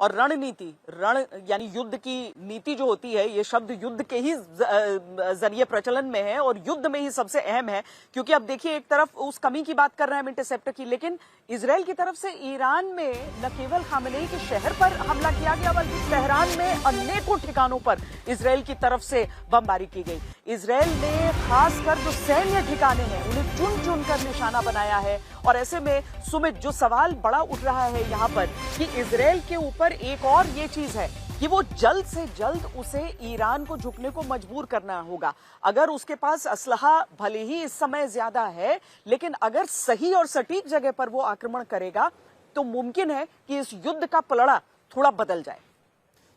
और रणनीति, रण यानी युद्ध की नीति जो होती है, ये शब्द युद्ध के ही जरिए प्रचलन में है और युद्ध में ही सबसे अहम है। क्योंकि अब देखिए, एक तरफ उस कमी की बात कर रहे हैं हम इंटरसेप्टर की, लेकिन इजराइल की तरफ से ईरान में न केवल खामेनेई के शहर पर हमला किया गया, बल्कि तेहरान में अनेकों ठिकानों पर इजराइल की तरफ से बमबारी की गई। इजराइल ने खासकर जो सैन्य ठिकाने हैं उन्हें चुन चुन कर निशाना बनाया है। और ऐसे में सुमित, जो सवाल बड़ा उठ रहा है यहाँ पर कि इजराइल के ऊपर एक और ये चीज है कि वो जल्द से जल्द उसे ईरान को झुकने को मजबूर करना होगा। अगर उसके पास असलहा भले ही इस समय ज्यादा है, लेकिन अगर सही और सटीक जगह पर वो आक्रमण करेगा तो मुमकिन है कि इस युद्ध का पलड़ा थोड़ा बदल जाए।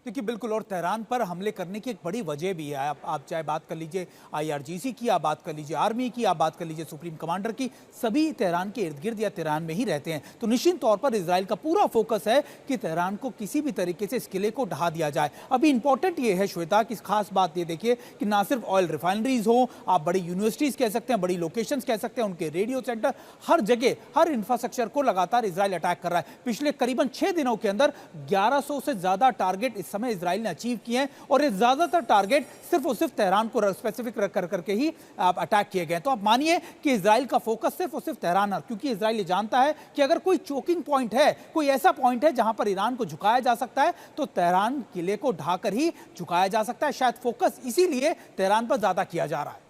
देखिए बिल्कुल, और तेहरान पर हमले करने की एक बड़ी वजह भी है। आप चाहे बात कर लीजिए IRGC की, आप बात कर लीजिए आर्मी की, आप बात कर लीजिए सुप्रीम कमांडर की, सभी तेहरान के इर्द गिर्द या तेहरान में ही रहते हैं। तो निश्चित तौर पर इजराइल का पूरा फोकस है कि तेहरान को किसी भी तरीके से इस किले को ढहा दिया जाए। अभी इंपॉर्टेंट ये है श्वेता कि खास बात ये देखिए कि ना सिर्फ ऑयल रिफाइनरीज हो, आप बड़ी यूनिवर्सिटीज कह सकते हैं, बड़ी लोकेशन कह सकते हैं, उनके रेडियो सेंटर, हर जगह हर इंफ्रास्ट्रक्चर को लगातार इजराइल अटैक कर रहा है। पिछले करीबन 6 दिनों के अंदर 1100 से ज्यादा टारगेट इस समय इजराइल ने अचीव किए हैं और ये ज्यादातर टारगेट सिर्फ और सिर्फ तेहरान को स्पेसिफिक कर करके ही अटैक किए गए। तो आप मानिए कि इजराइल का फोकस सिर्फ और सिर्फ तेहरान है, क्योंकि इजराइल ये जानता है कि अगर कोई चोकिंग पॉइंट है, कोई ऐसा पॉइंट है जहां पर ईरान को झुकाया जा सकता है, तो तेहरान किले को ढाकर ही झुकाया जा सकता है। शायद फोकस इसीलिए तेहरान पर ज्यादा किया जा रहा है।